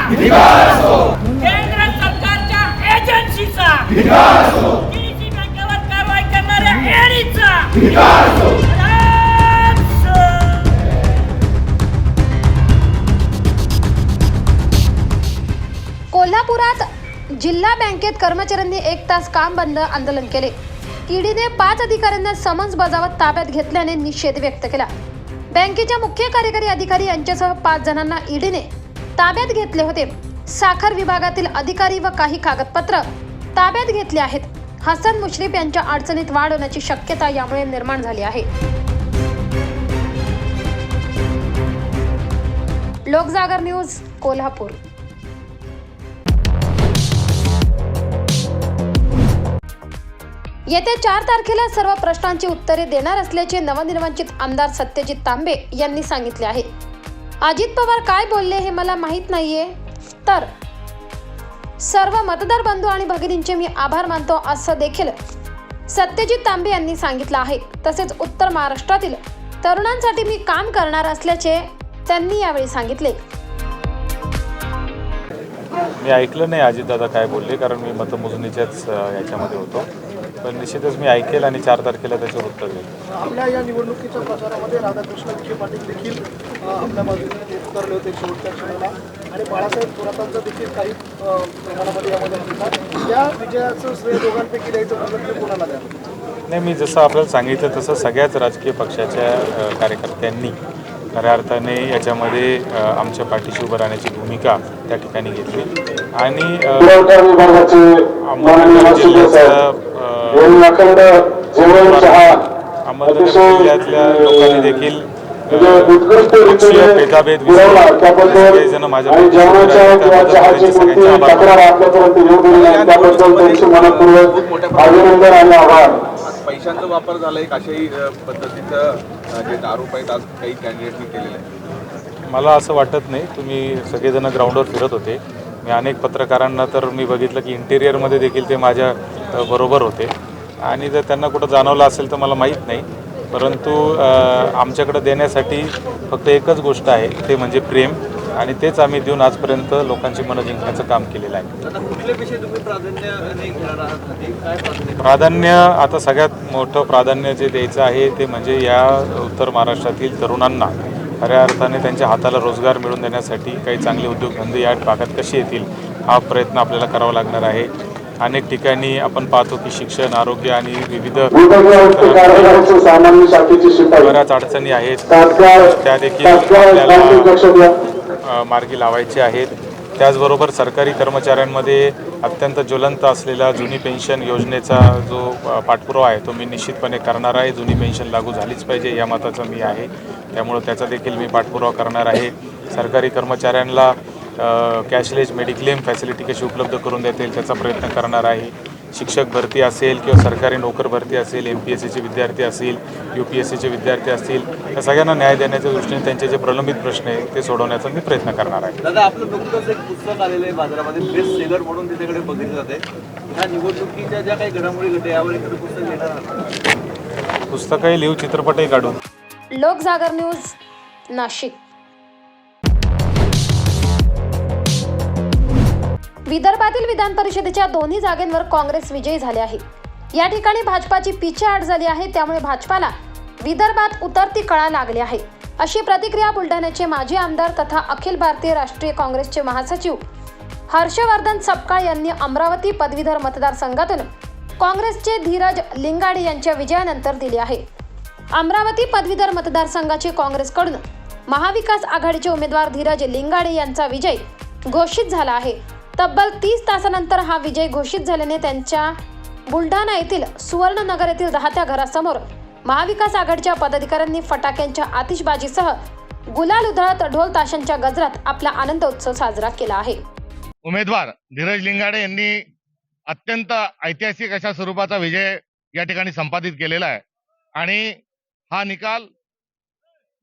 धिक्कार असो, केंद्र सरकारच्या एजन्सीचा धिक्कार असो, केंद्रीय बँकेवर कारवाई करणाऱ्या एडीचा धिक्कार असो. कोल्हापुरात जिल्हा बँकेत कर्मचाऱ्यांनी 1 तास काम बंद आंदोलन केले. ईडीने 5 अधिकाऱ्यांना समन्स बजावत ताब्यात घेतल्याने निषेध व्यक्त केला. बँकेच्या मुख्य कार्यकारी अधिकारी यांच्यासह 5 जणांना ईडीने ताब्यात घेतले होते. साखर विभागातील अधिकारी व काही कागदपत्र ताब्यात घेतले आहेत. हसन मुश्रीफ यांच्या अडचणीत वाढ होण्याची शक्यता यामुळे निर्माण झाली आहे. लोकजागर न्यूज, कोल्हापूर. येत्या 4 तारखेला सर्व प्रश्नांची उत्तरे देणार असल्याचे नवनिर्वाचित आमदार सत्यजित तांबे यांनी सांगितले आहे. अजित पवार काय बोलले हे मला माहीत नाहीये, तर सर्व मतदार बंधू आणि भगिनींचे मी आभार मानतो असं देखील सत्यजित तांबे यांनी सांगितलं आहे. तसेच उत्तर महाराष्ट्रातील तरुणांसाठी मी काम करणार असल्याचे त्यांनी यावेळी सांगितले. मी ऐकलं नाही अजितदादा काय बोलले, कारण मी मतमोजणीच्याच याच्यामध्ये होतो. पण निश्चितच मी ऐकेल आणि 4 तारखेला त्याच्यावर उत्तर देईल. आपल्या या निवडणुकीच्या प्रचारामध्ये राधाकृष्ण विखे पाटील देखील आपल्या बाजूने उतरले होते शेवटच्या क्षणाला, आणि बाळासाहेब थोरातांचा देखील काही प्रमाणामध्ये यामध्ये होता. या विजयाचं श्रेय दोघांपैकी द्यायचं म्हणलं तर कोणाला द्या? नाही, मी जसं आपल्याला सांगितलं तसं सगळ्याच राजकीय पक्षाच्या कार्यकर्त्यांनी खऱ्या अर्थाने याच्यामध्ये आमच्या पाठीशी उभं राहण्याची भूमिका त्या ठिकाणी घेतली. आणि अहमदनगर जिल्ह्याचं अहमदनगर जिल्ह्यातल्या लोकांनी देखील पक्षीय भेदाभेद विसरून सगळे जण माझ्या पैशांचा वापर झाला एक अशाही पद्धतीचं जे आरोप आहेत आज काही कॅन्डिडेटनी केलेले आहे. मला असं वाटत नाही. तुम्ही सगळेजण ग्राउंडवर फिरत होते. मी अनेक पत्रकारांना तर मी बघितलं की इंटेरियरमध्ये देखील ते माझ्या बरोबर होते, आणि जर त्यांना कुठं जाणवलं असेल तर मला माहीत नाही. परंतु आमच्याकडे देण्यासाठी फक्त एकच गोष्ट आहे, ते म्हणजे प्रेम, आणि तेच आम्ही देऊन आजपर्यंत लोकांची मनं जिंकण्याचं काम केलेलं आहे. कुठले विषय तुम्ही प्राधान्याने घेणार आहात? प्राधान्य आता सगळ्यात मोठं प्राधान्य जे द्यायचं आहे ते म्हणजे या उत्तर महाराष्ट्रातील तरुणांना खऱ्या अर्थाने त्यांच्या हाताला रोजगार मिळवून देण्यासाठी काही चांगले उद्योगधंदे या भागात कसे येतील हा प्रयत्न आपल्याला करावा लागणार आहे. अनेक ठिकाणी आपण पाहतो की शिक्षण, आरोग्य आणि विविध बऱ्याच अडचणी आहेत, त्या देखील आपल्याला मार्गी लावायचे आहेत. त्याचबरोबर सरकारी कर्मचाऱ्यांमध्ये अत्यंत ज्वलंत असलेला जुनी पेन्शन योजनेचा जो पाठपुरावा आहे तो मी निश्चितपणे करणार आहे. जुनी पेन्शन लागू झालीच पाहिजे या मताचा मी आहे, त्यामुळं त्याचा देखील मी पाठपुरावा करणार आहे. सरकारी कर्मचाऱ्यांना कॅशलेस मेडिक्लेम फॅसिलिटी कशी उपलब्ध करून देता येईल त्याचा प्रयत्न करणार आहे. शिक्षक भरती असेल किंवा सरकारी नोकर भरती असेल, MPSCचे विद्यार्थी असतील, UPSCचे विद्यार्थी असतील, या सगळ्यांना न्याय देण्याच्या दृष्टीने त्यांचे जे प्रलंबित प्रश्न आहेत ते सोडवण्याचा मी प्रयत्न करणार आहे. दादा, आपलं नुकतंच एक पुस्तक आलेलं आहे बाजारामध्ये, प्रेस सेलर म्हणून तिच्याकडे बघितलं जाते. ह्या निवडणुकीच्या ज्या काही घडामोडी घडते यावर एखादं पुस्तक घेणार आहात? पुस्तकही लिहू, चित्रपटही काढू. लोकजागर न्यूज, नाशिक. विदर्भातील विधान परिषदेच्या दोन्ही जागांवर काँग्रेस विजयी झाले आहे. या ठिकाणी भाजपाची पिछेहाट झाली आहे, त्यामुळे भाजपाला विदर्भात उतरती कळा लागली आहे, अशी प्रतिक्रिया बुलढाण्याचे माजी आमदार तथा अखिल भारतीय राष्ट्रीय काँग्रेसचे महासचिव हर्षवर्धन सपकाळ यांनी अमरावती पदवीधर मतदारसंघातून काँग्रेसचे धीरज लिंगाडे यांच्या विजयानंतर दिली आहे. अमरावती पदवीधर मतदारसंघाचे काँग्रेसकडून महाविकास आघाडीचे उमेदवार धीरज लिंगाडे यांचा विजय घोषित झाला आहे. तब्बल 30 तासानंतर हा विजय घोषित झाल्याने त्यांच्या बुलढाणा येथील सुवर्णनगर येथील राहत्या घरासमोर महाविकास आघाडीच्या पदाधिकाऱ्यांनी फटाक्यांच्या आतिषबाजीसह गुलाल उधळत ढोल ताशांच्या गजरात आपला आनंद उत्सव साजरा केला आहे. उमेदवार धीरज लिंगाडे यांनी अत्यंत ऐतिहासिक अशा स्वरूपाचा विजय या ठिकाणी संपादित केलेला आहे, आणि हा निकाल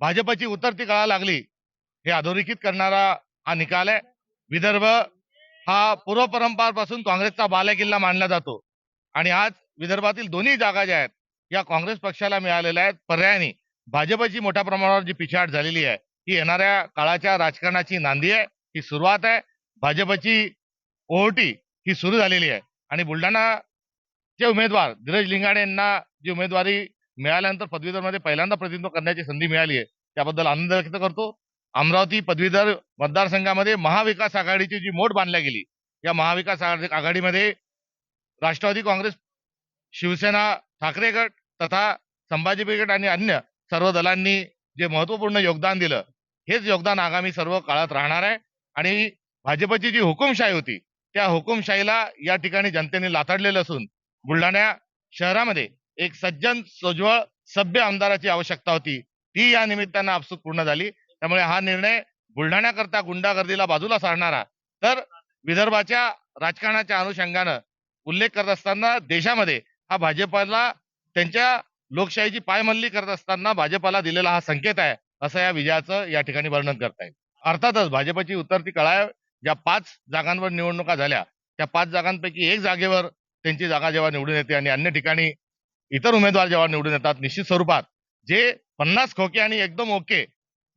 भाजपची उतरती कळा लागली हे अधोरेखित करणारा हा निकाल आहे. विदर्भ हा पूर्वपरंपरापासून काँग्रेसचा बालेकिल्ला मानला जातो, आणि आज विदर्भातील दोन्ही जागा ज्या आहेत या काँग्रेस पक्षाला मिळालेल्या आहेत. पर्यायाने भाजपची मोठ्या प्रमाणावर जी पिछेहाट झालेली आहे ही येणाऱ्या काळाच्या राजकारणाची नांदी आहे, ही सुरुवात आहे. भाजपची ओहोटी ही सुरू झालेली आहे आणि बुलढाणाचे उमेदवार धीरज लिंगाडे यांना जी उमेदवारी मिळाल्यानंतर पदवीधरमध्ये पहिल्यांदा प्रतिनिधित्व करण्याची संधी मिळाली आहे त्याबद्दल आनंद व्यक्त करतो. अमरावती पदवीधर मतदारसंघामध्ये महाविकास आघाडीची जी मोठ बांधल्या गेली, या महाविकास आघाडीमध्ये राष्ट्रवादी काँग्रेस, शिवसेना, ठाकरे गट तथा संभाजी ब्रिगेड आणि अन्य सर्व दलांनी जे महत्त्वपूर्ण योगदान दिलं, हेच योगदान आगामी सर्व काळात राहणार आहे. आणि भाजपची जी हुकुमशाही होती त्या हुकुमशाहीला या ठिकाणी जनतेने लाथाडलेलं असून बुलढाणा शहरामध्ये एक सज्जन, सोज्वळ, सभ्य आमदाराची आवश्यकता होती, ती या निमित्तानं आपसूक पूर्ण झाली. त्यामुळे हा निर्णय बुलढाण्याकरता गुंडागर्दीला बाजूला सारणारा, तर विदर्भाच्या राजकारणाच्या अनुषंगानं उल्लेख करत असताना देशामध्ये हा भाजपला त्यांच्या लोकशाहीची पायमल्ली करत असताना भाजपला दिलेला हा संकेत आहे, असं या विजयाचं या ठिकाणी वर्णन करता येईल. अर्थातच भाजपची उतरती कळा आहे. ज्या 5 जागांवर निवडणुका झाल्या त्या 5 जागांपैकी 1 जागेवर त्यांची जागा जेव्हा निवडून येते आणि अन्य ठिकाणी इतर उमेदवार जेव्हा निवडून येतात, निश्चित स्वरूपात जे 50 खोके आणि एकदम ओके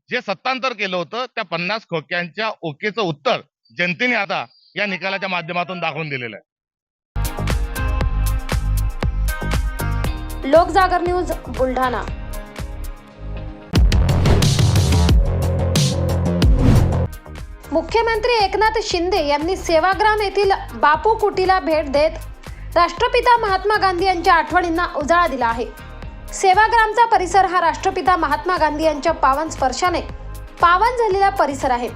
जे सत्तांतर केलं होतं त्या 50 खोक्यांच्या ओकेचं उत्तर जनतेने आता या निकालाच्या माध्यमातून दाखवून दिलेलं आहे. लोकजागर न्यूज बुलढाणा. मुख्यमंत्री एकनाथ शिंदे यांनी सेवाग्राम येथील बापू कुटीला भेट देत राष्ट्रपिता महात्मा गांधी यांच्या आठवणींना उजाळा दिला आहे. सेवाग्रामचा परिसर हा राष्ट्रपिता महात्मा गांधी यांच्या पावन स्पर्शाने पावन झालेला परिसर आहे,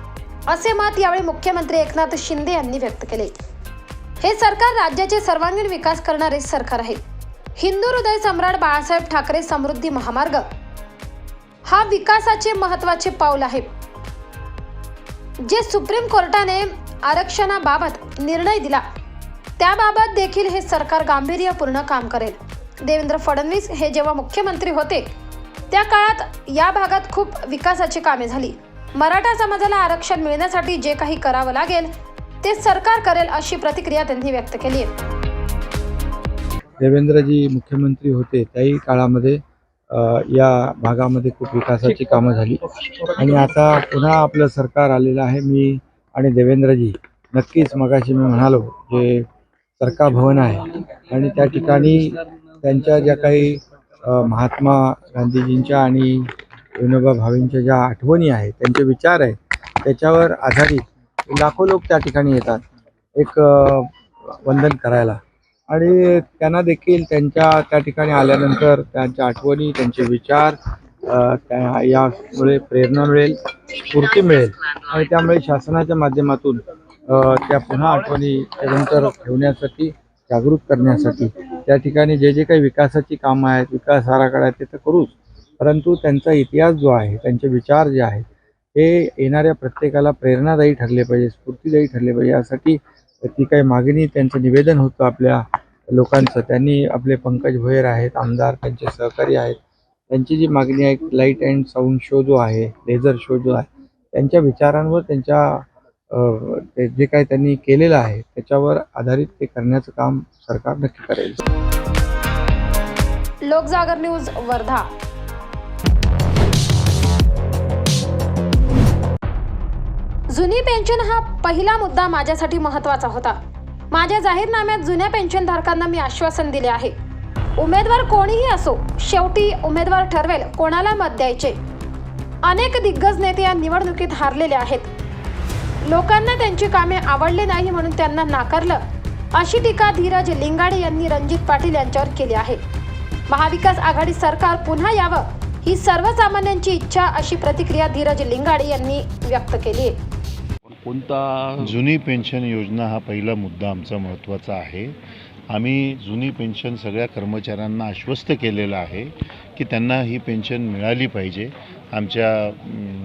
असे मत यावेळी मुख्यमंत्री एकनाथ शिंदे यांनी व्यक्त केले. हे सरकार राज्याचे सर्वांगीण विकास करणारे सरकार आहे. हिंदू हृदय सम्राट बाळासाहेब ठाकरे समृद्धी महामार्ग हा विकासाचे महत्त्वाचे पाऊल आहे, जे सुप्रीम कोर्टाने आरक्षणाबाबत निर्णय दिला त्याबाबत देखील हे सरकार गांभीर्यपूर्ण काम करेल. देवेंद्र फडणवीस हे जेव्हा मुख्यमंत्री होते त्या काळात या भागात खूप विकासाची कामे झाली. मराठा समाजाला आरक्षण मिळण्यासाठी जे काही करावं लागेल ते सरकार करेल, अशी प्रतिक्रिया त्यांनी व्यक्त केली आहे. देवेंद्रजी मुख्यमंत्री होते त्याही काळामध्ये या भागामध्ये खूप विकासाची कामं झाली आणि आता पुन्हा आपलं सरकार आलेलं आहे. मी आणि देवेंद्रजी नक्कीच, मगाशी मी म्हणालो, जे सरकार भवन आहे आणि त्या ठिकाणी त्यांच्या ज्या काही महात्मा गांधीजींच्या आणि विनोबा भावेंच्या ज्या आठवणी आहेत, त्यांचे विचार आहेत, त्याच्यावर आधारित लाखो लोक त्या ठिकाणी येतात एक वंदन करायला आणि त्यांना देखील त्या ठिकाणी आल्यानंतर त्यांच्या आठवणी, त्यांचे विचार यामुळे प्रेरणा मिळेल, स्फूर्ती मिळेल आणि त्यामुळे शासनाच्या माध्यमातून त्या पुन्हा आठवणी त्यानंतर ठेवण्यासाठी, जागृत करण्यासाठी त्या ठिकाणी जे काही विकासाची कामं आहेत, विकास आराखडा आहेत, ते तर करूच, परंतु त्यांचा इतिहास जो आहे, त्यांचे विचार जे आहेत हे येणाऱ्या प्रत्येकाला प्रेरणादायी ठरले पाहिजे, स्फूर्तीदायी ठरले पाहिजे. यासाठी ती काही मागणी, त्यांचं निवेदन होतं आपल्या लोकांचं. त्यांनी आपले पंकज भोयर आहेत आमदार, त्यांचे सहकारी आहेत, त्यांची जी मागणी आहे लाईट अँड साऊंड शो जो आहे, लेझर शो जो आहे, त्यांच्या विचारांवर, त्यांच्या जे काही त्यांनी केलेलं आहे त्याच्यावर आधारित ते करण्याचं काम सरकार नक्की करेल. लोकजागर न्यूज वर्धा. जुनी पेन्शन हा पहिला मुद्दा माझ्यासाठी महत्त्वाचा होता. माझ्या जाहीरनाम्यात जुन्या पेन्शनधारकांना मी आश्वासन दिले आहे, उमेदवार कोणीही असो, शेवटी उमेदवार ठरवेल कोणाला मत द्यायचे. अनेक दिग्गज नेते या निवडणुकीत हारलेले आहेत. लोकांना त्यांची कामे आवडले नाही म्हणून त्यांना नाकारलं, अशी टीका धीरज लिंगाडे यांनी रणजित पाटील यांच्यावर केली आहे. महाविकास आघाडी सरकार पुन्हा यावं ही सर्वसामान्यांची इच्छा, अशी प्रतिक्रिया धीरज लिंगाडे यांनी व्यक्त केली आहे. जुनी पेन्शन योजना हा पहिला मुद्दा आमचा महत्त्वाचा आहे. आम्ही जुनी पेन्शन सगळ्या कर्मचाऱ्यांना आश्वस्त केलेलं आहे की त्यांना ही पेन्शन मिळाली पाहिजे. आमच्या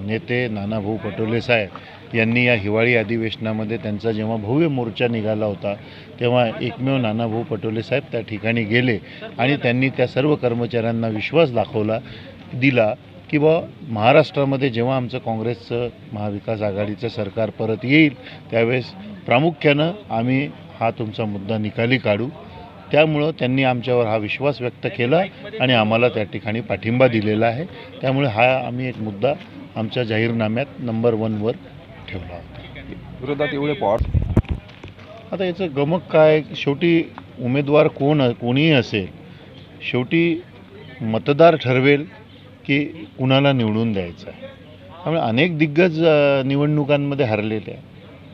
नेते नानाभाऊ पटोले साहेब यांनी या हिवाळी अधिवेशनामध्ये त्यांचा जेव्हा भव्य मोर्चा निघाला होता तेव्हा एकमेव नानाभाऊ पटोले साहेब त्या ठिकाणी गेले आणि त्यांनी त्या सर्व कर्मचाऱ्यांना विश्वास दिला की महाराष्ट्रामध्ये जेव्हा आमचं काँग्रेसचं महाविकास आघाडीचं सरकार परत येईल त्यावेळेस प्रामुख्यानं आम्ही हा तुमचा मुद्दा निकाली काढू. त्यामुळं त्यांनी आमच्यावर हा विश्वास व्यक्त केला आणि आम्हाला त्या ठिकाणी पाठिंबा दिलेला आहे. त्यामुळे हा आम्ही एक मुद्दा आमच्या जाहीरनाम्यात नंबर 1 वर ठेवला होता. विरोधात एवढे पॉवर. आता याचं गमक काय, शेवटी उमेदवार कोणीही असेल, शेवटी मतदार ठरवेल की कुणाला निवडून द्यायचं आहे. त्यामुळे अनेक दिग्गज निवडणुकांमध्ये हरलेले आहे.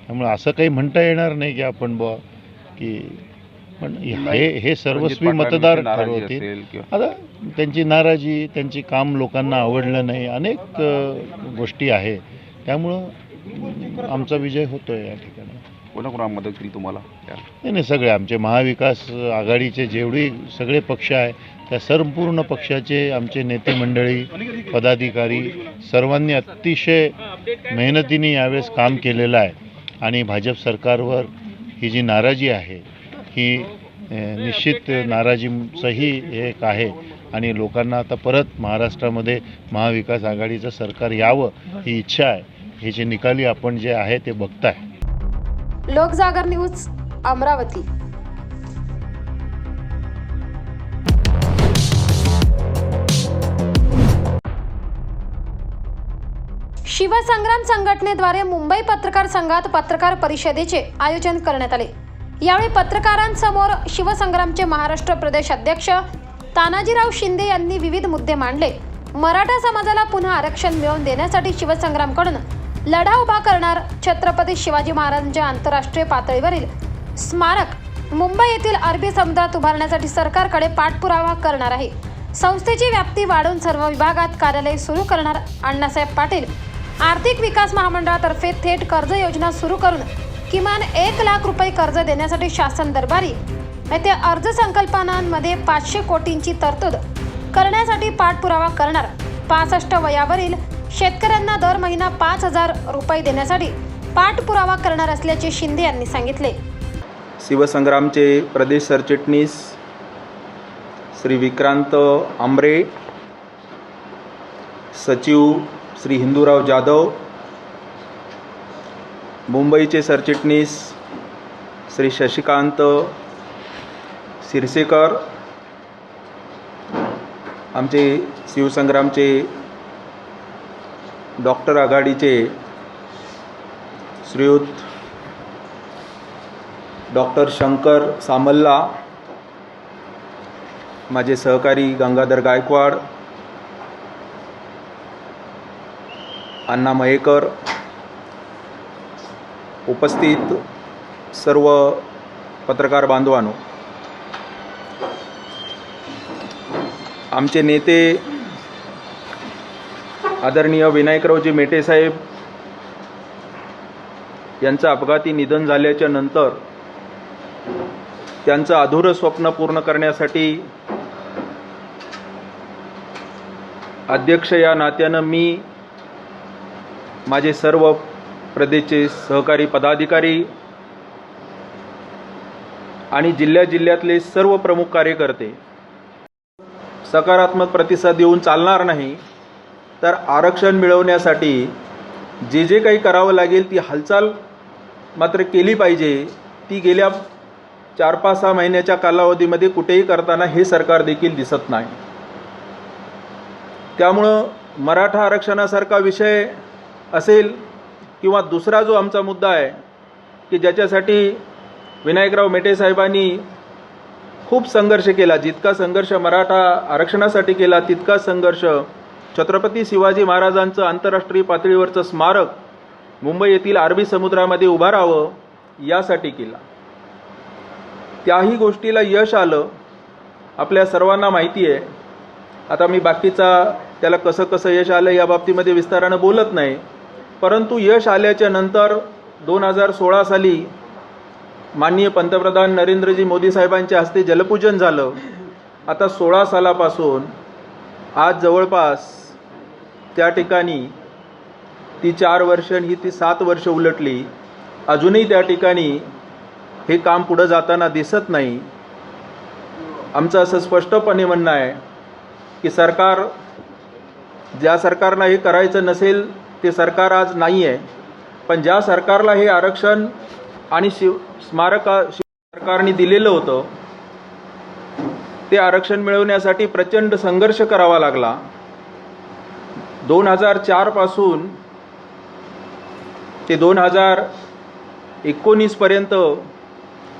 त्यामुळे असं काही म्हणता येणार नाही की आपण की पण हे सर्वस्वी मतदार ठरवतील. आता त्यांची नाराजी, त्यांची काम लोकांना आवडलं नाही, अनेक गोष्टी आहे. त्यामुळं आमचा विजय होतोय या ठिकाणी. कोणाकोणा मदत केली तुम्हाला? नाही, सगळे आमचे महाविकास आघाडीचे जेवढे सगळे पक्ष आहे त्या संपूर्ण पक्षाचे आमचे नेते मंडळी, पदाधिकारी सर्वांनी अतिशय मेहनतीने यावेळेस काम केलेलं आहे. आणि भाजप सरकारवर ही जी नाराजी आहे ही निश्चित नाराजीचंही एक आहे. आणि लोकांना आता परत महाराष्ट्रामध्ये महाविकास आघाडीचं सरकार यावं ही इच्छा आहे. हे जे निकाली आपण जे आहे ते बघताय. लोकजागर न्यूज, अमरावती. शिवसंग्राम संघटनेद्वारे मुंबई पत्रकार संघात पत्रकार परिषदेचे आयोजन करण्यात आले. यावेळी पत्रकारांसमोर शिवसंग्रामचे महाराष्ट्र प्रदेश अध्यक्ष तानाजीराव शिंदे यांनी विविध मुद्दे मांडले. मराठा समाजाला पुन्हा आरक्षण मिळवून देण्यासाठी शिवसंग्रामकडून लढा उभा करणार. छत्रपती शिवाजी महाराजांच्या आंतरराष्ट्रीय पातळीवरील स्मारक मुंबई येथील अरबी समुद्रात उभारण्यासाठी सरकारकडे पाठपुरावा करणार आहे. संस्थेची व्याप्ती वाढवून सर्व विभागात कार्यालय सुरू करणार. अण्णासाहेब पाटील आर्थिक विकास महामंडळातर्फे थेट कर्ज योजना सुरू करून किमान 1 लाख रुपये कर्ज देण्यासाठी शासन दरबारी येथे अर्थसंकल्पांमध्ये 500 कोटींची तरतूद करण्यासाठी पाठपुरावा करणार. 65 वयावरील शेतकऱ्यांना दर महिना 5,000 रुपये देण्यासाठी पाठपुरावा करणार असल्याचे शिंदे यांनी सांगितले. शिवसंग्रामचे प्रदेश सरचिटणीस श्री विक्रांत आंबरे, सचिव श्री हिंदूराव जाधव, मुंबईचे सरचिटणीस श्री शशिकांत सिरसेकर, आमचे शिवसंग्रामचे डॉक्टर आघाडीचे श्रीयुत डॉक्टर शंकर सामल्ला, माझे सहकारी गंगाधर गायकवाड, अण्णा मयेकर, उपस्थित सर्व पत्रकार बांधवांनो, आमचे नेते आदरणीय विनायकरावजी मेटे साहेब यांचं अपघाती निधन झाल्याच्या नंतर त्यांचं अधुरं स्वप्न पूर्ण करण्यासाठी अध्यक्ष या नात्यानं मी, माझे सर्व प्रदेशचे सहकारी पदाधिकारी आणि जिल्ह्यातले सर्व प्रमुख कार्यकर्ते सकारात्मक प्रतिसाद देऊन चालणार नाही. तर आरक्षण मिळवण्यासाठी जे काही करावं लागेल ती हालचाल मात्र केली पाहिजे. ती गेल्या 4-5-6 महिन्याच्या कालावधीमध्ये कुठेही करताना हे सरकार देखील दिसत नाही. त्यामुळं मराठा आरक्षणासारखा विषय असेल किंवा दुसरा जो आमचा मुद्दा आहे की ज्याच्यासाठी विनायकराव मेटे साहेबांनी खूप संघर्ष केला, जितका संघर्ष मराठा आरक्षणासाठी केला तितका संघर्ष छत्रपती शिवाजी महाराजांचं आंतरराष्ट्रीय पातळीवरचं स्मारक मुंबई येथील अरबी समुद्रामध्ये उभारावं यासाठी केला. त्याही गोष्टीला यश आलं, आपल्या सर्वांना माहिती आहे. आता मी बाकीचा त्याला कसं यश आलं या बाबतीमध्ये विस्तारानं बोलत नाही, परंतु यश आल्याच्या नंतर 2016 साली माननीय पंतप्रधान नरेंद्रजी मोदी साहेबांच्या हस्ते जलपूजन झालं. आता 16 सालापासून आज जवळपास त्या ठिकाणी ती 4 वर्ष ही ती 7 वर्ष उलटली, अजूनही त्या ठिकाणी हे काम पुढं जाताना दिसत नाही. आमचं असं स्पष्टपणे म्हणणं आहे की ज्या सरकारला हे करायचं नसेल ते सरकार आज नाही आहे, पण ज्या सरकारला हे आरक्षण आणि स्मारक सरकारने दिलेलं होतं ते आरक्षण मिळवण्यासाठी प्रचंड संघर्ष करावा लागला. 2004 पासून ते 19पर्यंत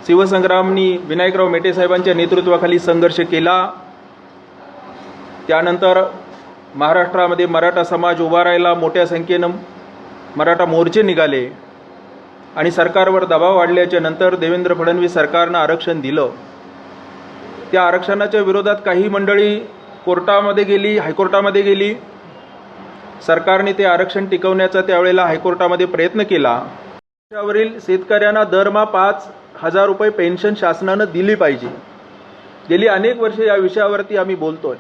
शिवसंग्रामनी विनायकराव मेटे साहेबांच्या नेतृत्वाखाली संघर्ष केला. त्यानंतर महाराष्ट्रामध्ये मराठा समाज उभा राहिला, मोठ्या संख्येनं मराठा मोर्चे निघाले आणि सरकारवर दबाव वाढल्याच्या नंतर देवेंद्र फडणवीस सरकारनं आरक्षण दिलं. त्या आरक्षणाच्या विरोधात काही मंडळी कोर्टामध्ये गेली, हायकोर्टामध्ये गेली. सरकारने ते आरक्षण टिकवण्याचा त्यावेळेला हायकोर्टामध्ये प्रयत्न केला. त्यावरील शेतकऱ्यांना दरमहा 5,000 रुपये पेन्शन शासनानं दिली पाहिजे. गेली अनेक वर्षे या विषयावरती आम्ही बोलतोय.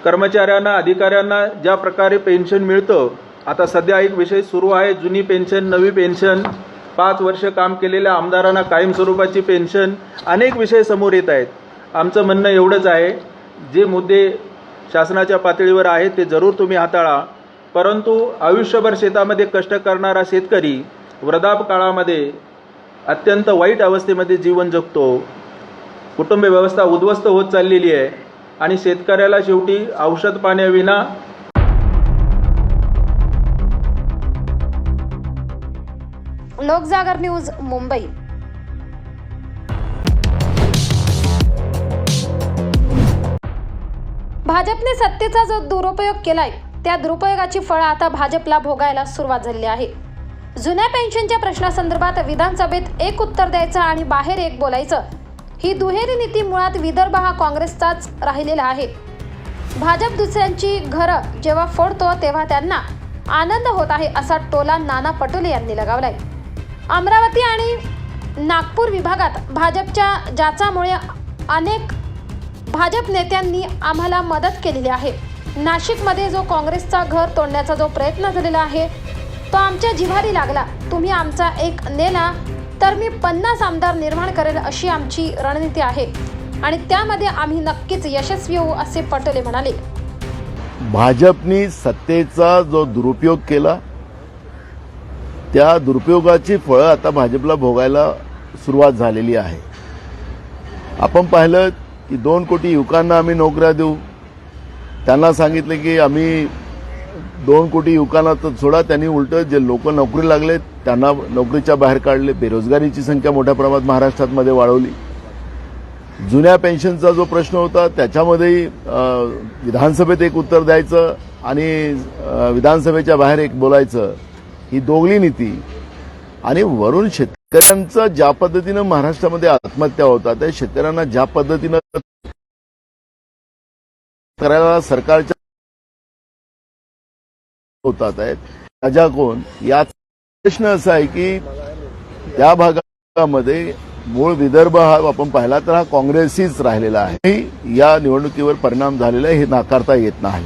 कर्मचाऱ्यांना, अधिकाऱ्यांना ज्या प्रकारे पेन्शन मिळतं, आता सध्या एक विषय सुरू आहे, जुनी पेन्शन, नवी पेन्शन, 5 वर्ष काम केलेल्या आमदारांना कायमस्वरूपाची पेन्शन, अनेक विषय समोर येत आहेत. आमचं म्हणणं एवढंच आहे, जे मुद्दे शासनाच्या पातळीवर आहेत ते जरूर तुम्ही हाताळा, परंतु आयुष्यभर शेतामध्ये कष्ट करणारा शेतकरी वृद्धापकाळामध्ये अत्यंत वाईट अवस्थेमध्ये जीवन जगतो. कुटुंब व्यवस्था उद्ध्वस्त होत चाललेली आहे आणि शेतकऱ्याला शेवटी औषध पाण्याविना लोकजागर न्यूज, मुंबई. भाजपने सत्तेचा जो दुरुपयोग केलाय त्या दुरुपयोगाची फळं आता भाजपला भोगायला सुरुवात झाली आहे. जुन्या पेन्शनच्या प्रश्नासंदर्भात विधानसभेत एक उत्तर द्यायचं आणि बाहेर एक बोलायचं, ही दुहेरी नीती मुळात विदर्भ हा काँग्रेसचाच राहिलेला आहे. भाजप दुसऱ्यांची घरं जेव्हा फोडतो तेव्हा त्यांना आनंद होत आहे असा टोला नाना पटोले यांनी लगावलाय. अमरावती आणि नागपूर विभागात भाजपच्या जाचामुळे अनेक भाजप नेत्यांनी आम्हाला मदत केलेली आहे. नाशिकमध्ये जो काँग्रेसचा घर तोडण्याचा जो प्रयत्न झालेला आहे तो आमच्या जिव्हारी लागला. तुम्ही आमचा एक नेला तर मी 50 आमदार निर्माण करेल अशी आमची रणनीती आहे आणि त्यामध्ये आम्ही नक्कीच यशस्वी होऊ असे पटोले म्हणाले. भाजपनी सत्तेचा जो दुरुपयोग केला त्या दुरुपयोगाची फळं आता भाजपला भोगायला सुरुवात झालेली आहे. आपण पाहिलं की 2 कोटी युवकांना आम्ही नोकऱ्या देऊ. त्यांना सांगितलं की आम्ही 2 कोटी युवकांना तर सोडा, त्यांनी उलट जे लोक नोकरी लागले त्यांना नोकरीच्या बाहेर काढले. बेरोजगारीची संख्या मोठ्या प्रमाणात महाराष्ट्रामध्ये वाढवली. जुन्या पेन्शनचा जो प्रश्न होता त्याच्यामध्येही विधानसभेत एक उत्तर द्यायचं आणि विधानसभेच्या बाहेर एक बोलायचं, ही दोघली नीती. आणि वरून शेतकऱ्यांचं ज्या पद्धतीनं महाराष्ट्रामध्ये आत्महत्या होतात, त्या शेतकऱ्यांना ज्या पद्धतीनं करायला सरकारच्या होतात आहेत त्याच्या कोण याचा प्रश्न असा आहे की त्या भागामध्ये मूळ विदर्भ हा आपण पाहिला तर हा काँग्रेसीच राहिलेला आहे. या निवडणुकीवर परिणाम झालेला आहे हे नाकारता येत नाही.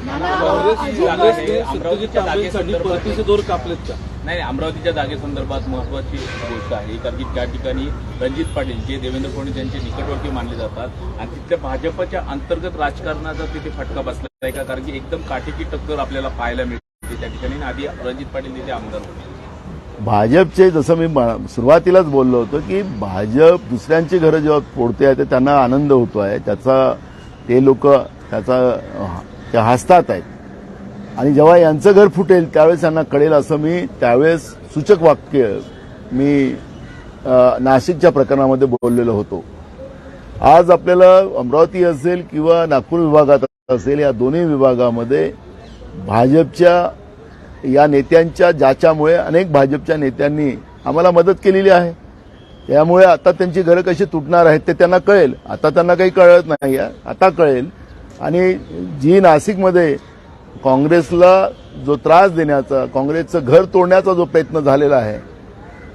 नाही, अमरावतीच्या जागेसंदर्भात महत्वाची गोष्ट आहे, कारण की त्या ठिकाणी रणजित पाटील जे देवेंद्र फडणवीस यांचे निकटवर्ती मानले जातात आणि तिथल्या भाजपच्या अंतर्गत राजकारणाचा तिथे फटका बसला आहे का? कारण की एकदम काटेकी टक्कर आपल्याला पाहायला मिळते त्या ठिकाणी. आधी रणजित पाटील तिथे आमदार होते. भाजपचे जसं मी सुरुवातीलाच बोललो होतो की भाजप दुसऱ्यांची घरं जेव्हा फोडते आहे त्यांना आनंद होतो आहे, त्याचा ते लोक त्या हसतात आहेत. आणि जेव्हा यांचं घर फुटेल त्यावेळेस त्यांना कळेल असं मी त्यावेळेस सूचक वाक्य मी नाशिकच्या प्रकरणामध्ये बोललेलो होतो. आज आपल्याला अमरावती असेल किंवा नागपूर विभागात असेल, या दोन्ही विभागामध्ये भाजपच्या या नेत्यांच्या जाच्यामुळे अनेक भाजपच्या नेत्यांनी आम्हाला मदत केलेली आहे. त्यामुळे आता त्यांची घरं कशी तुटणार आहेत ते त्यांना कळेल. आता त्यांना काही कळत नाही आहे, आता कळेल. आणि जी नाशिकमध्ये काँग्रेसला जो त्रास देण्याचा, काँग्रेसचं घर तोडण्याचा जो प्रयत्न झालेला आहे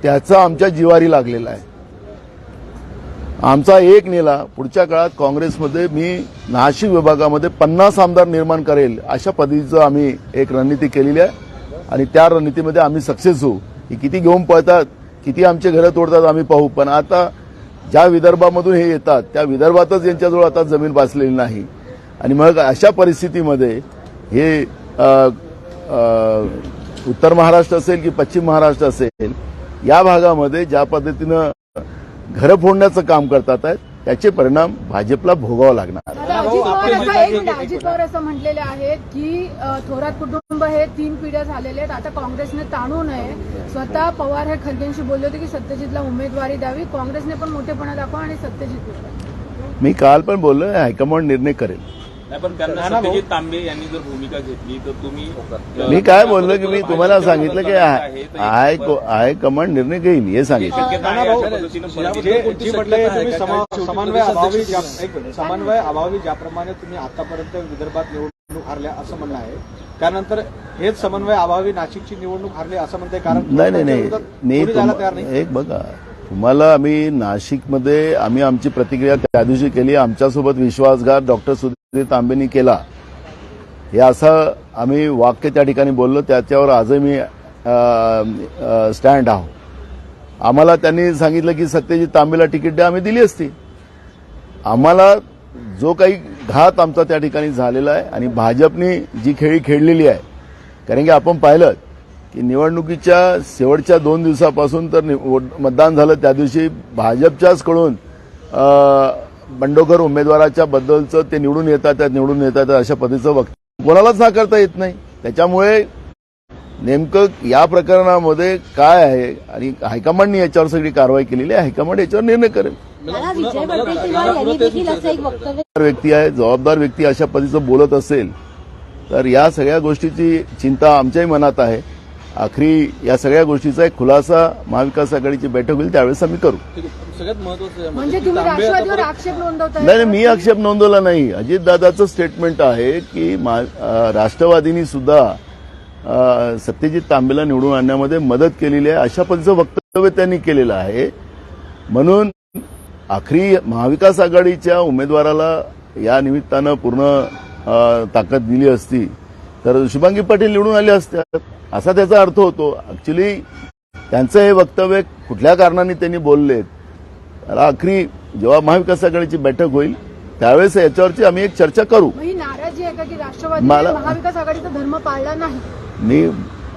त्याचा आमच्या जिवारी लागलेला आहे. आमचा एक नेला पुढच्या काळात काँग्रेसमध्ये मी नाशिक विभागामध्ये 50 आमदार निर्माण करेल अशा पद्धतीचं आम्ही एक रणनीती केलेली आहे आणि त्या रणनीतीमध्ये आम्ही सक्सेस होऊ. ही किती घेऊन पळतात, किती आमचे घरं तोडतात आम्ही पाहू, पण आता ज्या विदर्भामधून हे येतात त्या विदर्भातच यांच्याजवळ आता जमीन बसलेली नाही. आणि मग अशा परिस्थितीमध्ये हे उत्तर महाराष्ट्र असेल की पश्चिम महाराष्ट्र असेल, या भागामध्ये ज्या पद्धतीनं घरं फोडण्याचं काम करतात आहेत त्याचे परिणाम भाजपला भोगावं लागणार. आता अजित पवार असं म्हटलेले आहेत की थोरात कुटुंब हे 3 पिढ्या झालेले आहेत, आता काँग्रेसने ताणू नये. स्वतः पवार हे खरगेंशी बोलले होते की सत्यजितला उमेदवारी द्यावी, काँग्रेसने पण मोठेपणा दाखवा आणि सत्यजित. मी काल पण बोललो, हायकमांड निर्णय करेल. नाही, पण त्यांना सत्यजित तांबे यांनी जर भूमिका घेतली तर तुम्ही मी काय बोललो की मी तुम्हाला सांगितलं की हायकमांड निर्णय घेईल हे सांगितलं. समन्वय अभावी ज्याप्रमाणे तुम्ही आतापर्यंत विदर्भात निवडणूक हारल्या असं म्हणणं आहे, त्यानंतर हेच समन्वय अभावी नाशिकची निवडणूक हारली असं म्हणते. कारण नाही एक बघा, तुम्हाला आम्ही नाशिकमध्ये आमची प्रतिक्रिया त्या दिवशी केली. आमच्यासोबत विश्वासघात डॉक्टर सुधीर तांबेंनी केला, हे असं आम्ही वाक्य त्या ठिकाणी बोललो. त्याच्यावर आजही मी स्टँड आहोत. आम्हाला त्यांनी सांगितलं की सत्यजित तांबेला तिकीट द्या, आम्ही दिली असती. आम्हाला जो काही घात आमचा त्या ठिकाणी झालेला आहे आणि भाजपने जी खेळी खेळलेली आहे, कारण की आपण पाहिलं की निवडणुकीच्या शेवटच्या 2 दिवसापासून तर मतदान झालं, त्या दिवशी भाजपच्याच कडून बंडखोर उमेदवाराच्या बद्दलचं ते निवडून येतात अशा पद्धतीचं वक्तव्य कोणालाच नाकारता येत नाही. त्याच्यामुळे नेमकं या प्रकरणामध्ये काय आहे आणि हायकमांडने याच्यावर सगळी कारवाई केलेली आहे. हायकमांड याच्यावर निर्णय करेल. व्यक्ती आहे, जबाबदार व्यक्ती अशा पद्धतीचं बोलत असेल तर या सगळ्या गोष्टीची चिंता आमच्याही मनात आहे. आखरी या सगळ्या गोष्टीचा एक खुलासा महाविकास आघाडीची बैठक होईल त्यावेळेस आम्ही करू. सगळ्यात महत्त्वाचं म्हणजे तुम्ही राष्ट्रवादीवर आक्षेप नोंदवताय? नाही, मी आक्षेप नोंदवला नाही. अजितदादाचं स्टेटमेंट आहे की राष्ट्रवादींनी सुद्धा सत्यजित तांबेला निवडून आणण्यामध्ये मदत केलेली आहे अशा पद्धतीचं वक्तव्य त्यांनी केलेलं आहे. म्हणून आखरी महाविकास आघाडीच्या उमेदवाराला या निमित्तानं पूर्ण ताकद दिली असती तर शुभांगी पाटील निवडून आले असत्या असा त्याचा अर्थ होतो. ऍक्च्युली त्यांचं हे वक्तव्य कुठल्या कारणाने त्यांनी बोललेत, त्याला आखरी जेव्हा महाविकास आघाडीची बैठक होईल त्यावेळेस याच्यावरची आम्ही एक चर्चा करू. ही नाराजी आहे का की राष्ट्रवादी महाविकास आघाडीचा धर्म पाळला नाही? मी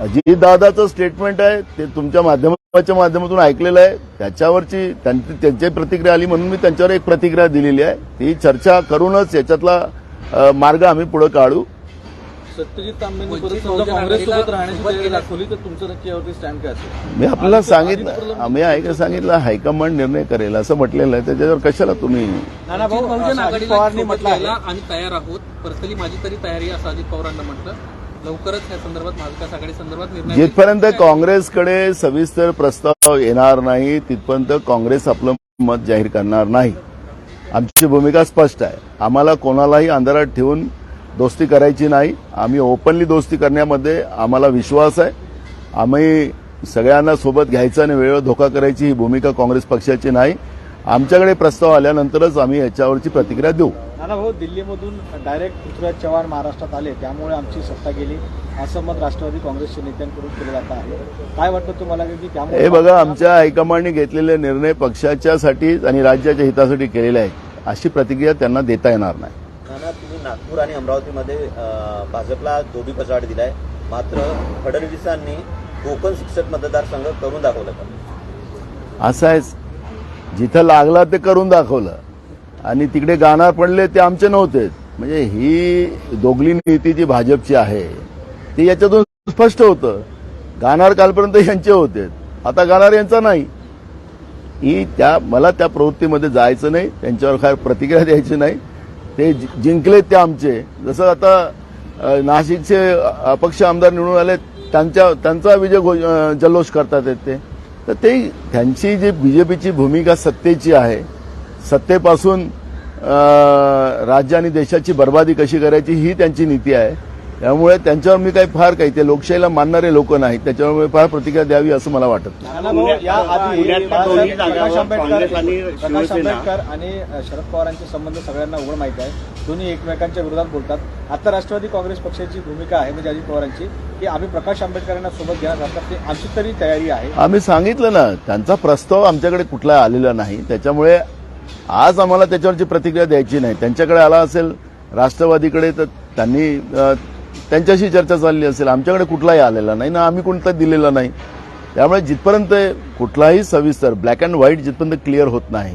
अजितदादाचं स्टेटमेंट आहे ते तुमच्या माध्यमातून ऐकलेलं आहे. त्याच्यावरची त्यांची प्रतिक्रिया आली म्हणून मी त्यांच्यावर एक प्रतिक्रिया दिलेली आहे. ती चर्चा करूनच याच्यातला मार्ग आम्ही पुढे काढू. सत्यजित तांबेंनी काँग्रेससोबत राहण्याची तयारी दाखवली तर तुमचं नक्की यावरती स्टँड काय असेल? मी आपल्याला सांगितलं, आम्ही सांगितलं हायकमांड निर्णय करेल असं म्हटलेलं आहे. त्याच्यावर कशाला तुम्ही बहुजन आघाडीला आम्ही तयार आहोत, पर्सनली माझी तरी तयारी असं अजित पवारांना म्हटलं. लवकरच या संदर्भात महाविकास आघाडी संदर्भात निर्णय जिथपर्यंत काँग्रेसकडे सविस्तर प्रस्ताव येणार नाही तिथपर्यंत काँग्रेस आपलं मत जाहीर करणार नाही. आमची भूमिका स्पष्ट आहे. आम्हाला कोणालाही अंधारात ठेवून दोस्ती करायची नाही. आम्ही ओपनली दोस्ती करण्यामध्ये आम्हाला विश्वास आहे. आम्ही सगळ्यांना सोबत घ्यायचं आणि वेळेवर धोका करायची ही भूमिका काँग्रेस पक्षाची नाही. आमच्याकडे प्रस्ताव आल्यानंतरच आम्ही याच्यावरची प्रतिक्रिया देऊ. नाना भाऊ, दिल्लीमधून डायरेक्ट पृथ्वीराज चव्हाण महाराष्ट्रात आले त्यामुळे आमची सत्ता गेली असं मत राष्ट्रवादी काँग्रेसच्या नेत्यांकडून केलं जात आहे. काय वाटतं तुम्हाला की त्यामुळे? हे बघा, आमच्या हायकमांडने घेतलेले निर्णय पक्षाच्यासाठी आणि राज्याच्या हितासाठी केलेले आहेत अशी प्रतिक्रिया त्यांना देता येणार नाही. नाना, तुम्ही नागपूर आणि अमरावतीमध्ये भाजपला दोन्ही पछाड दिलाय, मात्र फडणवीसांनी कोकण शिक्षक मतदारसंघ करून दाखवलं का? असं आहे, जिथं लागला ते करून दाखवलं आणि तिकडे गाणार पडले ते आमचे नव्हते. म्हणजे ही दोघली नीती जी भाजपची आहे ती याच्यातून स्पष्ट होतं. गाणार कालपर्यंत यांचे होते, आता गाणार यांचा नाही. मला त्या प्रवृत्तीमध्ये जायचं नाही, त्यांच्यावर काय प्रतिक्रिया द्यायची नाही. ते जिंकले ते आमचे. जसं आता नाशिकचे अपक्ष आमदार निवडून आले त्यांचा विजय जल्लोष करतात ते. तर ते त्यांची जी बीजेपीची भूमिका सत्तेची आहे, सत्तेपासून राज्य आणि देशाची बर्बादी कशी करायची ही त्यांची नीती आहे. त्यामुळे त्यांच्यावर मी काही ते लोकशाहीला मानणारे लोक नाहीत, त्याच्यामुळे फार प्रतिक्रिया द्यावी असं मला वाटत नाही. प्रकाश आंबेडकर आणि शरद पवारांचे संबंध सगळ्यांना उघड माहिती आहे. दोन्ही एकमेकांच्या विरोधात बोलतात. आता राष्ट्रवादी काँग्रेस पक्षाची भूमिका आहे म्हणजे अजित पवारांची की आम्ही प्रकाश आंबेडकरांना सोबत घेण्यासाठी आमची तरी तयारी आहे. आम्ही सांगितलं ना, त्यांचा प्रस्ताव आमच्याकडे कुठला आलेला नाही. त्याच्यामुळे आज आम्हाला त्याच्यावरची प्रतिक्रिया द्यायची नाही. त्यांच्याकडे आला असेल राष्ट्रवादीकडे तर त्यांनी त्यांच्याशी चर्चा चालली असेल. आमच्याकडे कुठलाही आलेला नाही ना, आम्ही कोणता दिलेला नाही. त्यामुळे जिथपर्यंत कुठलाही सविस्तर ब्लॅक अँड व्हाईट जिथपर्यंत क्लिअर होत नाही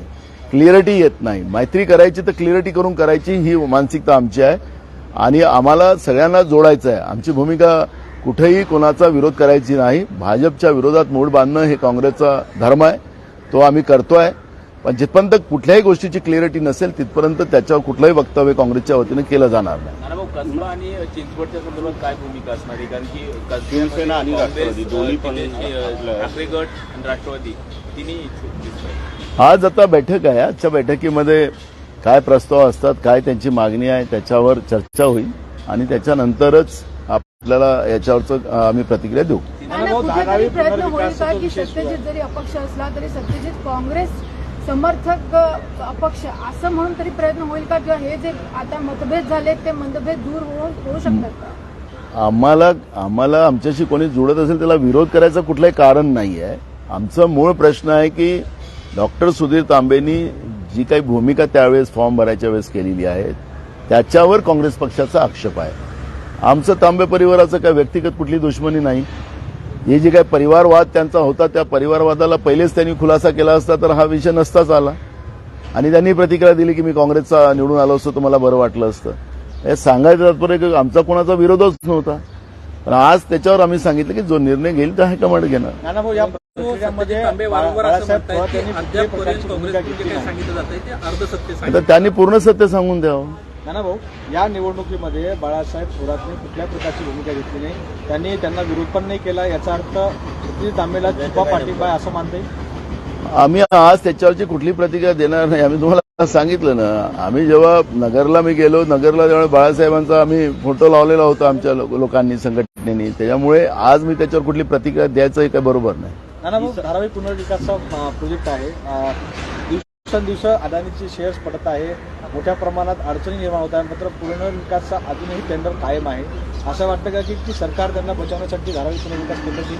क्लिअरिटी येत नाही. मैत्री करायची तर क्लिअरिटी करून करायची, ही मानसिकता आमची आहे आणि आम्हाला सगळ्यांना जोडायचं आहे. आमची भूमिका कुठेही कोणाचा विरोध करायची नाही. भाजपच्या विरोधात मूळ बांधणं हे काँग्रेसचा धर्म आहे, तो आम्ही करतोय. पण जिथपर्यंत कुठल्याही गोष्टीची क्लिअरिटी नसेल तिथपर्यंत त्याच्यावर कुठलंही वक्तव्य काँग्रेसच्या वतीनं केलं जाणार नाही. नानाभाऊ, कसबा आणि चिंचवडच्या संदर्भात काय भूमिका असणार आहे? कारण की शिवसेना आणि राष्ट्रवादी दोन्ही पण ठाकरे गट आणि राष्ट्रवादी तिन्ही इच्छुक दिसतात. आज आता बैठक आहे. आजच्या बैठकीमध्ये काय प्रस्ताव असतात, काय त्यांची मागणी आहे त्याच्यावर चर्चा होईल आणि त्याच्यानंतरच आपल्याला याच्यावरचं आम्ही प्रतिक्रिया देऊ. कुठेतरी प्रयत्न होईल का की सत्यजित जरी अपक्ष असला तरी सत्यजित काँग्रेस समर्थक अपक्ष असं म्हणून तरी प्रयत्न होईल का, किंवा हे जे आता मतभेद झालेत ते मतभेद दूर होऊ शकतात का? आम्हाला आमच्याशी कोणी जुळत असेल त्याला विरोध करायचं कुठलंही कारण नाही आहे. आमचा मूळ प्रश्न आहे की डॉक्टर सुधीर तांबेंनी जी काही भूमिका त्यावेळेस फॉर्म भरायच्या वेळेस केलेली आहे त्याच्यावर काँग्रेस पक्षाचा आक्षेप आहे. आमचं तांबे परिवाराचं काय व्यक्तिगत कुठली दुश्मनी नाही. हे जे काही परिवारवाद त्यांचा होता त्या परिवारवादाला पहिलेच त्यांनी खुलासा केला असता तर हा विषय नसताच आला आणि त्यांनी प्रतिक्रिया दिली की मी काँग्रेसचा निवडून आलो असतो तर मला बरं वाटलं असतं. हे सांगायचं तात्पर्य की आमचा कोणाचा विरोधच नव्हता. पण आज त्याच्यावर आम्ही सांगितलं की जो निर्णय घेईल तो हायकमांड घेणार. नानाभाऊ, या प्रक्रियेमध्ये वारंवार असं म्हणतात की अद्यापपर्यंत काँग्रेसकडून जे काही सांगितलं जातंय ते अर्धसत्य तर सांगितलं. त्यांनी पूर्ण सत्य सांगून द्यावं. नानाभाऊ, या निवडणुकीमध्ये बाळासाहेब थोरातने कुठल्या प्रकारची भूमिका घेतली नाही, त्यांना विरोध पण नाही केला, याचा अर्थ सत्यजित तांबेला छुपा पाठिंबा आहे असं मानते. आम्ही आज त्याच्यावरची कुठली प्रतिक्रिया देणार नाही. आम्ही तुम्हाला सांगितलं ना, आम्ही जेव्हा नगरला नगरला जेव्हा बाळासाहेबांचा आम्ही फोटो लावलेला होता आमच्या लोकांनी संघटनेनी, त्याच्यामुळे आज मी त्याच्यावर कुठली प्रतिक्रिया द्यायचं काही बरोबर नाही. नानाभाऊ, धारावी पुनर्विकासचा प्रोजेक्ट आहे. दिवसेंदिवस अदानीचे शेअर्स पडत आहे, मोठ्या प्रमाणात अडचणी निर्माण होत आहे, मात्र पुनर्विकासचा अजूनही टेंडर कायम आहे. असं वाटतं का की सरकार त्यांना बचावण्यासाठी धारावी पुनर्विकास केंद्राची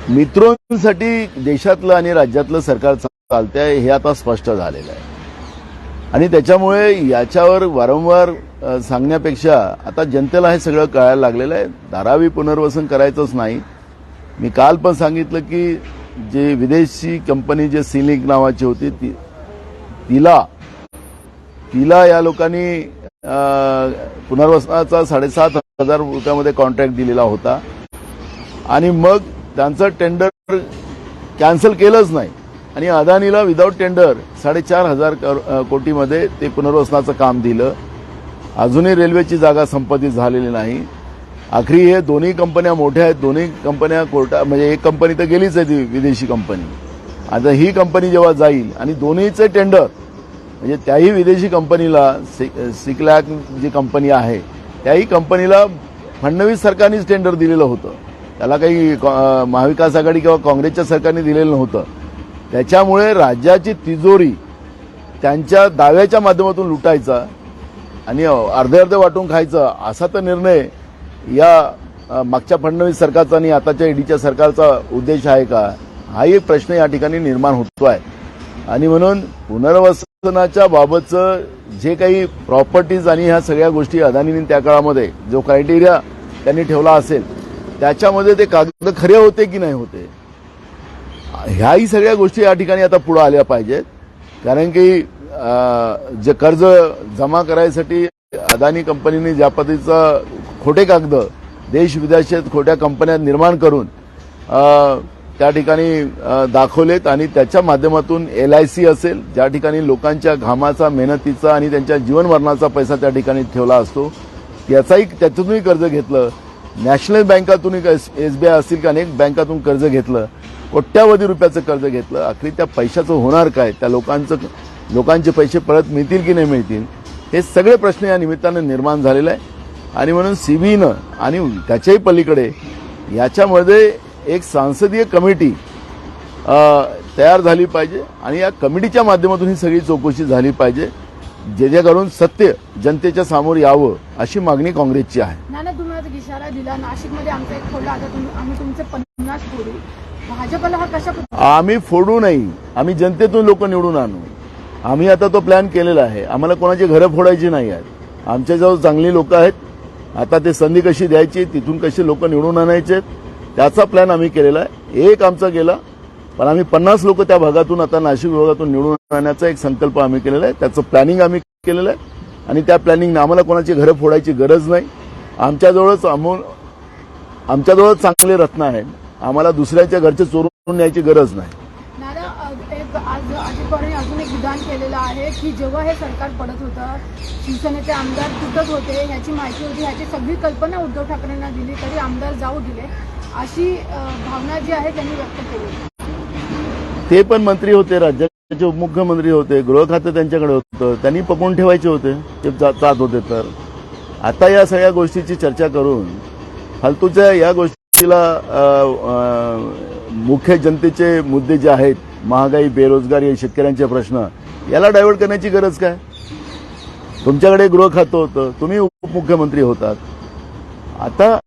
मित्रांसाठी देशातलं आणि राज्यातलं सरकार चालतंय हे आता स्पष्ट झालेलं आहे आणि त्याच्यामुळे याच्यावर वारंवार सांगण्यापेक्षा आता जनतेला हे सगळं कळायला लागलेलं आहे. धारावी पुनर्वसन करायचंच नाही. मी काल पण सांगितलं की जे विदेशी कंपनी जे सिलिंग नावाची होती तिला या लोकांनी पुनर्वसनाचा 7,500 रुपयामध्ये कॉन्ट्रॅक्ट दिलेला होता आणि मग त्यांचं टेंडर कॅन्सल केलंच नाही आणि अदानीला विदाऊट टेंडर 4,500 कोटीमध्ये ते पुनर्वसनाचं काम दिलं. अजूनही रेल्वेची जागा संपादित झालेली नाही. आखरी हे दोन्ही कंपन्या मोठ्या आहेत, दोन्ही कंपन्या कोर्टात म्हणजे एक कंपनी तर गेलीच आहे ती विदेशी कंपनी. आता ही कंपनी जेव्हा जाईल आणि दोन्हीचे टेंडर म्हणजे त्याही विदेशी कंपनीला सिकलॅक जी कंपनी आहे त्याही कंपनीला फडणवीस सरकारनेच टेंडर दिलेलं होतं. त्याला काही महाविकास आघाडी किंवा काँग्रेसच्या सरकारने दिलेलं नव्हतं. त्याच्यामुळे राज्याची तिजोरी त्यांच्या दाव्याच्या माध्यमातून लुटायचा आणि अर्धे वाटून खायचा असा तर निर्णय या मागच्या फडणवीस सरकारचा आणि आताच्या ईडीच्या सरकारचा उद्देश आहे का, हाही एक प्रश्न या ठिकाणी निर्माण होतो आहे. आणि म्हणून पुनर्वसनाच्या बाबतचं जे काही प्रॉपर्टीज आणि ह्या सगळ्या गोष्टी अदानीने त्या काळामध्ये जो क्रायटेरिया त्यांनी ठेवला असेल त्याच्यामध्ये ते कागद खरे होते की नाही होते, ह्याही सगळ्या गोष्टी या ठिकाणी आता पुढे आल्या पाहिजेत. कारण की जे कर्ज जमा करायसाठी अदानी कंपनीने ज्या पद्धतीचा खोटे कागद देश विदेशात खोट्या कंपन्या निर्माण करून त्या ठिकाणी दाखवलेत आणि त्याच्या माध्यमातून LIC असेल ज्या ठिकाणी लोकांच्या घामाचा मेहनतीचा आणि त्यांच्या जीवनमरणाचा पैसा त्या ठिकाणी ठेवला असतो त्यातूनही कर्ज घेतलं. नॅशनल बँकातूनही SBI असतील की अनेक बँकातून कर्ज घेतलं, कोट्यावधी रुपयाचं कर्ज घेतलं. आखरी त्या पैशाचं होणार काय, त्या लोकांचे पैसे परत मिळतील की नाही मिळतील, हे सगळे प्रश्न या निमित्तानं निर्माण झालेले आहे. आणि म्हणून CBIनं आणि त्याच्याही पलीकडे याच्यामध्ये एक संसदीय कमिटी तयार झाली पाहिजे आणि या कमिटीच्या माध्यमातून ही सगळी चौकशी झाली पाहिजे जेणेकरून सत्य जनतेच्या समोर यावं अशी मागणी काँग्रेसची आहे. नाना, तुम्ही आता इशारा दिला नाशिकमध्ये आमचा एक फोडला, आता आम्ही तुमचे 50 फोडू. भाजपला हा कशा आम्ही फोडू नाही, आम्ही जनतेतून लोक निवडून आणू. आम्ही आता तो प्लॅन केलेला आहे. आम्हाला कोणाची घरं फोडायची नाही आहेत. आमच्याजवळ चांगली लोक आहेत. आता ते संधी कशी द्यायची, तिथून कशी लोक निवडून आणायचे त्याचा प्लॅन आम्ही केलेला आहे. एक आमचा गेला पण आम्ही 50 लोक त्या भागातून आता नाशिक विभागातून निवडून आणण्याचा एक संकल्प आम्ही केलेला आहे. त्याचं प्लॅनिंग आम्ही केलेलं आहे आणि त्या प्लॅनिंगने आम्हाला कोणाची घरं फोडायची गरज नाही. आमच्याजवळच चांगले रत्न आहेत. आम्हाला दुसऱ्याच्या घरचे चोरून न्यायची गरज नाही. आज अजित पवारांनी अजून एक विधान केलेलं आहे की जेव्हा हे सरकार पडत होतं, शिवसेनेचे आमदार तुटत होते, ह्याची माहिती होती, ह्याची सगळी कल्पना उद्धव ठाकरेंना दिली तरी आमदार जाऊ दिले, अशी भावना जी आहे त्यांनी व्यक्त केली. ते पण मंत्री होते, राज्याचे उपमुख्यमंत्री होते, गृह खाते त्यांच्याकडे होतं, त्यांनी पकडून ठेवायचे होते, ते जात होते. तर आता या सगळ्या गोष्टीची चर्चा करून फालतूच्या या गोष्टीला मुख्य जनतेचे मुद्दे जे आहेत, महागाई, बेरोजगारी, शेतकऱ्यांचे प्रश्न, याला डायव्हर्ट करण्याची गरज काय? तुमच्याकडे गृह खातं होतं, तुम्ही उपमुख्यमंत्री होतात. आता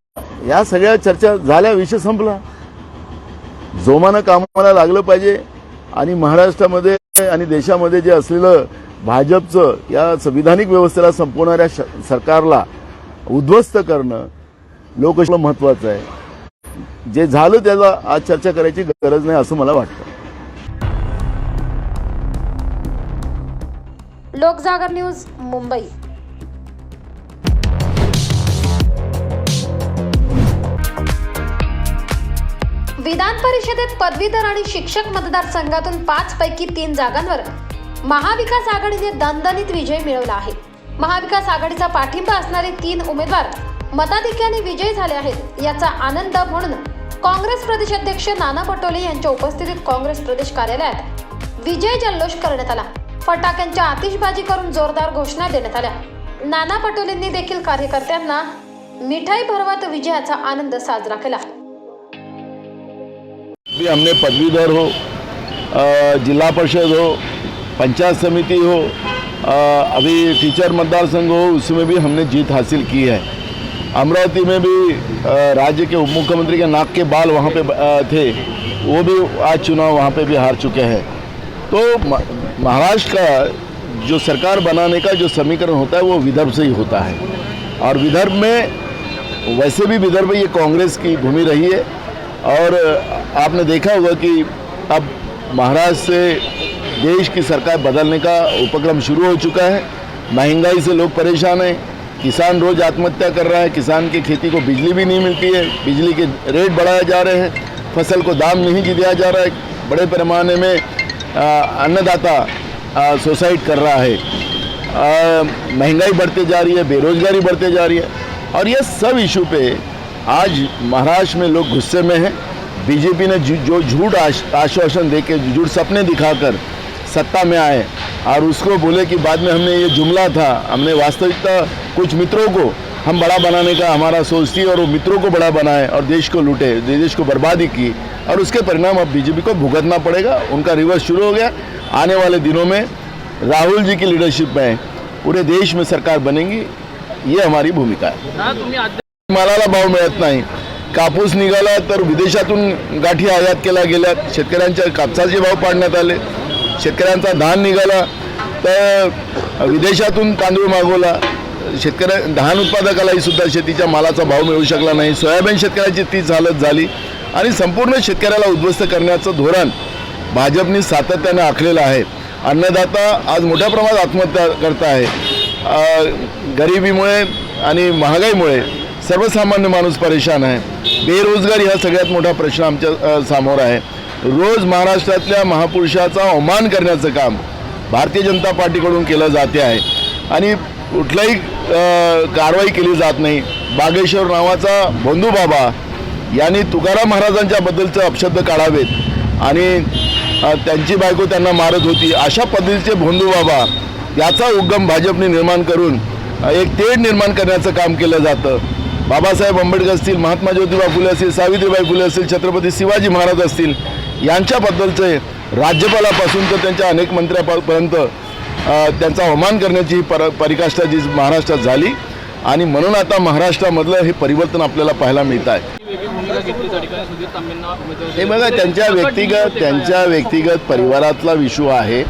या सगळ्या चर्चा झाल्या, विषय संपला. जोमानं कामाला लागलं पाहिजे आणि महाराष्ट्रामध्ये आणि देशामध्ये जे असलेलं भाजपचं या संविधानिक व्यवस्थेला संपवणाऱ्या सरकारला उद्ध्वस्त करणं लोकशाहीला महत्वाचं आहे. जे झालं त्याला आज चर्चा करायची गरज नाही असं मला वाटतं. लोकजागर न्यूज, मुंबई. विधान परिषदेत पदवीधर आणि शिक्षक मतदारसंघातून 5 पैकी 3 जागांवर महाविकास आघाडीने दणदणीत विजय मिळवला आहे. महाविकास आघाडीचा पाठिंबा असणारे 3 उमेदवार मताधिक्याने विजयी झाले आहेत. याचा आनंद म्हणून काँग्रेस प्रदेशाध्यक्ष नाना पटोले यांच्या उपस्थितीत काँग्रेस प्रदेश कार्यालयात विजय जल्लोष करण्यात आला. फटाक्यांच्या आतिषबाजी करून जोरदार घोषणा देण्यात आल्या. नाना पटोलेंनी देखील कार्यकर्त्यांना मिठाई भरवत विजयाचा आनंद साजरा केला. भी हमने पदवीधर हो, जिला परिषद हो, पंचायत समिति हो, अभी टीचर मतदार संघ हो, उसमें भी हमने जीत हासिल की है. अमरावती में भी राज्य के उप मुख्यमंत्री के नाक के बाल वहाँ पे थे, वो भी आज चुनाव वहाँ पे भी हार चुके हैं. तो महाराष्ट्र का जो सरकार बनाने का जो समीकरण होता है वो विदर्भ से ही होता है. और विदर्भ में वैसे भी विदर्भ ये कांग्रेस की भूमि रही है. और आपने देखा होगा कि अब महाराष्ट्र से देश की सरकार बदलने का उपक्रम शुरू हो चुका है. महंगाई से लोग परेशान हैं, किसान रोज आत्महत्या कर रहा है, किसान की खेती को बिजली भी नहीं मिलती है, बिजली के रेट बढ़ाए जा रहे हैं, फसल को दाम नहीं दिया जा रहा है, बड़े पैमाने में अन्नदाता सुसाइड कर रहा है, महंगाई बढ़ते जा रही है, बेरोजगारी बढ़ते जा रही है. और ये सब इशू पे आज महाराष्ट्र में लोग गुस्से में हैं. बीजेपी ने जो झूठ आश्वासन देके, झूठ सपने दिखाकर सत्ता में आए और उसको बोले कि बाद में हमने ये जुमला था, हमने वास्तविकता कुछ मित्रों को हम बड़ा बनाने का हमारा सोच थी और वो मित्रों को बड़ा बनाए और देश को लूटे, देश को बर्बादी की. और उसके परिणाम अब बीजेपी को भुगतना पड़ेगा. उनका रिवर्स शुरू हो गया. आने वाले दिनों में राहुल जी की लीडरशिप में पूरे देश में सरकार बनेगी. ये हमारी भूमिका है. मालाला भाव मिळत नाही. कापूस निघाला तर विदेशातून गाठी आयात केल्या गेल्या, शेतकऱ्यांच्या कापसाचे भाव पाडण्यात आले. शेतकऱ्यांचा धान निघाला तर विदेशातून तांदूळ मागवला. धान उत्पादकालाही सुद्धा शेतीच्या मालाचा भाव मिळू शकला नाही. सोयाबीन शेतकऱ्याची तीच हालत झाली आणि संपूर्ण शेतकऱ्याला उद्ध्वस्त करण्याचं धोरण भाजपने सातत्याने आखलेलं आहे. अन्नदाता आज मोठ्या प्रमाणात आत्महत्या करत आहे. गरिबीमुळे आणि महागाईमुळे सर्वसामान्य माणूस परेशान आहे. बेरोजगारी हा सगळ्यात मोठा प्रश्न आमच्या समोर आहे. रोज महाराष्ट्रातल्या महापुरुषाचा अवमान करण्याचं काम भारतीय जनता पार्टीकडून केलं जाते आहे आणि कुठलाही कारवाई केली जात नाही. बागेश्वर नावाचा भोंदू बाबा यांनी तुकाराम महाराजांच्या बद्दलचे अपशब्द काढावेत आणि त्यांची बायको त्यांना मारत होती, अशा पद्धतीचे भोंदू बाबा याचा उगम भाजपने निर्माण करून एक तेढ निर्माण करण्याचं काम केलं जातं. बाबासाहेब आंबेडकर असतील, महात्मा ज्योतिबा फुले असतील, सावित्रीबाई फुले असतील, छत्रपती शिवाजी महाराज असतील, यांच्याबद्दलचे राज्यपालापासून तर त्यांच्या अनेक मंत्र्यापर्यंत त्यांचा अवमान करण्याची परिकाष्ठा जी महाराष्ट्रात झाली आणि म्हणून आता महाराष्ट्रामधलं हे परिवर्तन आपल्याला पाहायला मिळत आहे. हे बघा, त्यांच्या व्यक्तिगत परिवारातला इशू आहे.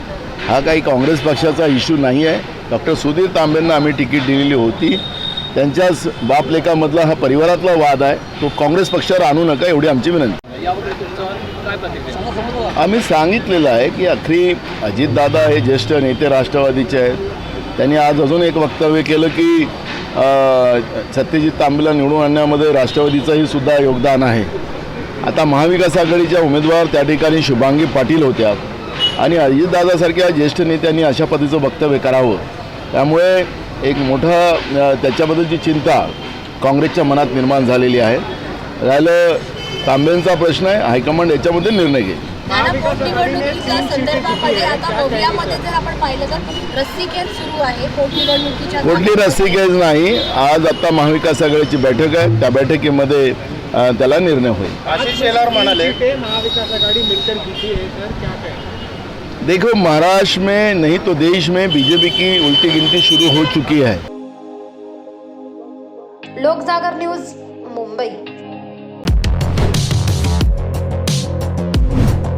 हा काही काँग्रेस पक्षाचा इशू नाही आहे. डॉक्टर सुधीर तांबेंना आम्ही तिकीट दिलेली होती. त्यांच्याच बापलेकामधला हा परिवारातला वाद आहे. तो काँग्रेस पक्षावर आणू नका एवढी आमची विनंती. काय प्रतिक्रिया? आम्ही सांगितलेलं आहे की अखेरी अजितदादा हे ज्येष्ठ नेते राष्ट्रवादीचे आहेत. त्यांनी आज अजून एक वक्तव्य केलं की सत्यजित तांबेला निवडून आणण्यामध्ये राष्ट्रवादीचंही सुद्धा योगदान आहे. आता महाविकास आघाडीच्या उमेदवार त्या ठिकाणी शुभांगी पाटील होत्या आणि अजितदादासारख्या ज्येष्ठ नेत्यांनी अशा पद्धतीचं वक्तव्य करावं. त्यामुळे एक मोठा त्याच्याबद्दलची चिंता काँग्रेसच्या मनात निर्माण झालेली आहे. राहिलं तांबेंचा प्रश्न आहे, हायकमांड याच्यामध्ये निर्णय घेईल. पोटनिवडणुकीच्या संदर्भामध्ये आता गोव्यामध्ये जर आपण पाहिलं तर रस्सीखेच सुरू आहे पोटनिवडणुकीच्या. कुठली रस्सीखेच नाही. आज आता महाविकास आघाडीची बैठक आहे, त्या बैठकीमध्ये त्याला निर्णय होईल. आशिष शेलार म्हणाले महाविकास आघाड़ी मिलकर जीती है सर, क्या कहें? देखो, महाराष्ट्र में नहीं तो देश में बीजेपी की उल्टी गिनती शुरू हो चुकी है. लोकजागर न्यूज, मुंबई.